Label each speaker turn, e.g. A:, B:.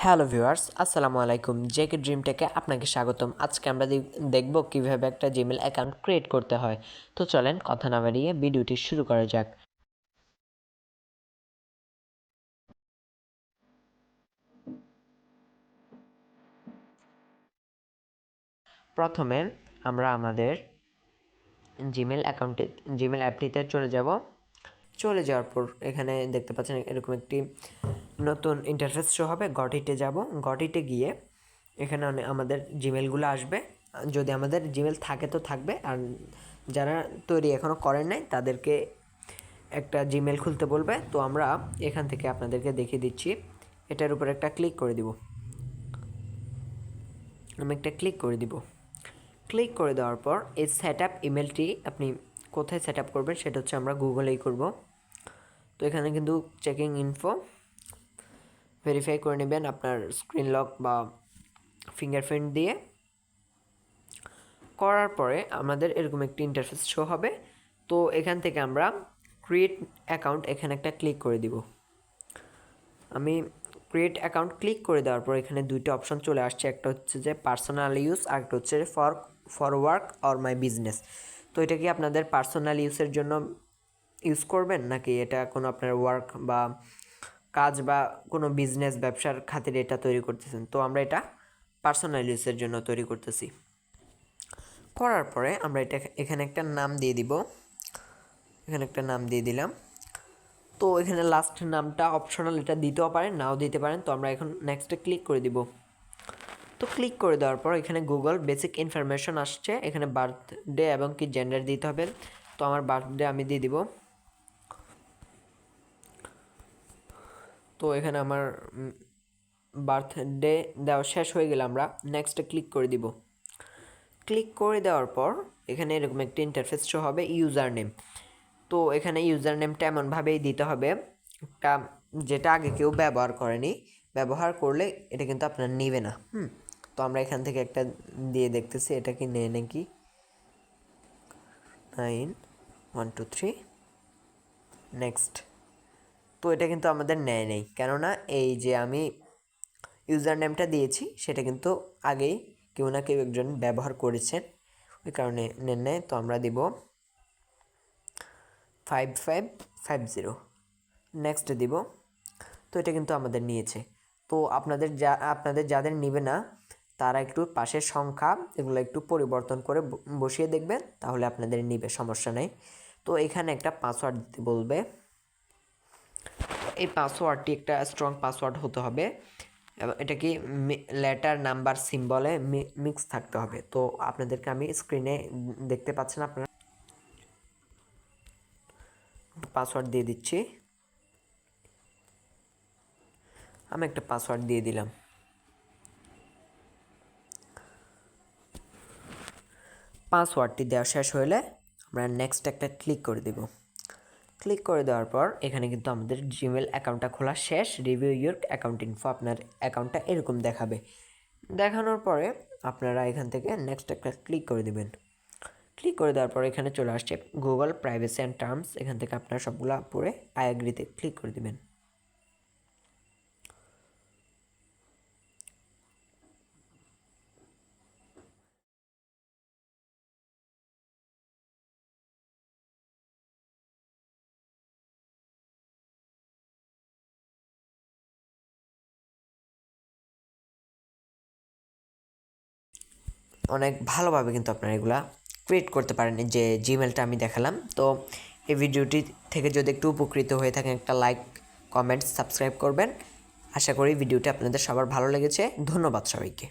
A: Hello viewers, আসসালামু আলাইকুম। JK dream টেকে আপনাকে স্বাগতম। আজকে আমরা দেখব কিভাবে একটা জিমেল অ্যাকাউন্ট ক্রিয়েট করতে হয়। তো চলেন কথা না বাড়িয়ে ভিডিওটি শুরু করা যাক। প্রথমে আমরা আমাদের জিমেল অ্যাপটিতে চলে যাওয়ার পর এখানে দেখতে পাচ্ছেন এরকম একটি নতুন ইন্টারফেস শো হবে। গটিতে যাব। গটিতে গিয়ে এখানে আমাদের জিমেলগুলো আসবে। যদি আমাদের জিমেল থাকে তো থাকবে, আর যারা তৈরি এখনও করেন নাই তাদেরকে একটা জিমেল খুলতে বলবে। তো আমরা এখান থেকে আপনাদেরকে দেখিয়ে দিচ্ছি। এটার উপর একটা ক্লিক করে দিব। ক্লিক করে দেওয়ার পর এই সেট আপ ইমেলটি আপনি কোথায় সেট আপ করবেন সেটা হচ্ছে আমরা গুগলেই করব। তো এখানে কিন্তু চেকিং ইনফো ভেরিফাই করে নেবেন আপনার স্ক্রিন লক বা ফিঙ্গারপ্রিন্ট দিয়ে। করার পরে আমাদের এরকম একটি ইন্টারফেস শো হবে। তো এখান থেকে আমরা ক্রিয়েট অ্যাকাউন্ট এখানে একটা ক্লিক করে দিব। আমি ক্রিয়েট অ্যাকাউন্ট ক্লিক করে দেওয়ার পর এখানে দুইটা অপশন চলে আসছে। একটা হচ্ছে যে পার্সোনাল ইউজ, আর একটা হচ্ছে for work or my business. তো এটা কি আপনাদের পার্সোনাল ইউজের জন্য ইউজ করবেন, নাকি এটা কোনো আপনার ওয়ার্ক বা কাজ বা কোনো বিজনেস ব্যবসার খাতিরে এটা তৈরি করতেছেন? তো আমরা এটা পার্সোনাল ইউজের জন্য তৈরি করতেছি। করার পরে আমরা এখানে একটা নাম দিয়ে দিব। এখানে একটা নাম দিয়ে দিলাম। তো এখানে লাস্ট নামটা অপশনাল, এটা দিতেও পারেন নাও দিতে পারেন। তো আমরা এখন নেক্সটে ক্লিক করে দিব। তো ক্লিক করে দেওয়ার পর এখানে গুগল বেসিক ইনফরমেশন আসছে। এখানে বার্থডে এবং কি জেন্ডার দিতে হবে। তো আমার বার্থডে আমি দিয়ে দিব। তো এখানে আমার বার্থডে দেওয়া শেষ হয়ে গেলে আমরা নেক্সটে ক্লিক করে দিব। ক্লিক করে দেওয়ার পর এখানে এরকম একটা ইন্টারফেস শো হবে, ইউজার নেম। তো এখানে ইউজার নেমটা এমনভাবেই দিতে হবে একটা যেটা আগে কেউ ব্যবহার করেনি। ব্যবহার করলে এটা কিন্তু আপনার নেবে না। তো আমরা এখান থেকে একটা দিয়ে দেখতেছি এটা কি নেয় নাকি। 9 1 2 3 নেক্সট। তো এটা কিন্তু আমাদের নেয় নেই, কেননা এই যে আমি ইউজার নেমটা দিয়েছি সেটা কিন্তু আগেই কেউ না কেউ একজন ব্যবহার করেছেন, ওই কারণে নেয়। তো আমরা দিব 5550 নেক্সট দিব। তো এটা কিন্তু আমাদের নিয়েছে। তো আপনাদের যাদের নেবে না তারা একটু পাশের সংখ্যা এগুলো একটু পরিবর্তন করে বসিয়ে দেখবেন, তাহলে আপনাদের নিবে, সমস্যা নেই। তো এখানে একটা পাসওয়ার্ড দিতে বলবে। এই পাসওয়ার্ডটি একটা স্ট্রং পাসওয়ার্ড হতে হবে এবং এটা কি লেটার নাম্বার সিম্বলে মিক্স থাকতে হবে। তো আপনাদেরকে আমি স্ক্রিনে দেখতে পাচ্ছেন, আপনারা পাসওয়ার্ড দিয়ে দিচ্ছি। আমি একটা পাসওয়ার্ড দিয়ে দিলাম। পাসওয়ার্ডটি দেওয়া শেষ হলে আমরা নেক্সট একটা ক্লিক করে দেব। ক্লিক করে দেওয়ার পর এখানে কিন্তু আমাদের জিমেল অ্যাকাউন্টটা খোলা শেষ। রিভিউ ইউর অ্যাকাউন্ট ইনফো, আপনার অ্যাকাউন্টটা এরকম দেখাবে। দেখানোর পরে আপনারা এখান থেকে নেক্সট একটা ক্লিক করে দেবেন। ক্লিক করে দেওয়ার পর এখানে চলে আসছে গুগল প্রাইভেসি অ্যান্ড টার্মস। এখান থেকে আপনারা সবগুলো পড়ে আই এগ্রিতে ক্লিক করে দেবেন। অনেক ভালোভাবে কিন্তু আপনারা এগুলা ক্রিয়েট করতে পারেন, যে জিমেলটা আমি দেখালাম। তো এই ভিডিওটি থেকে যদি একটু উপকৃত হয়ে থাকেন একটা লাইক, কমেন্ট, সাবস্ক্রাইব করবেন। আশা করি ভিডিওটি আপনাদের সবার ভালো লেগেছে। ধন্যবাদ সবাইকে।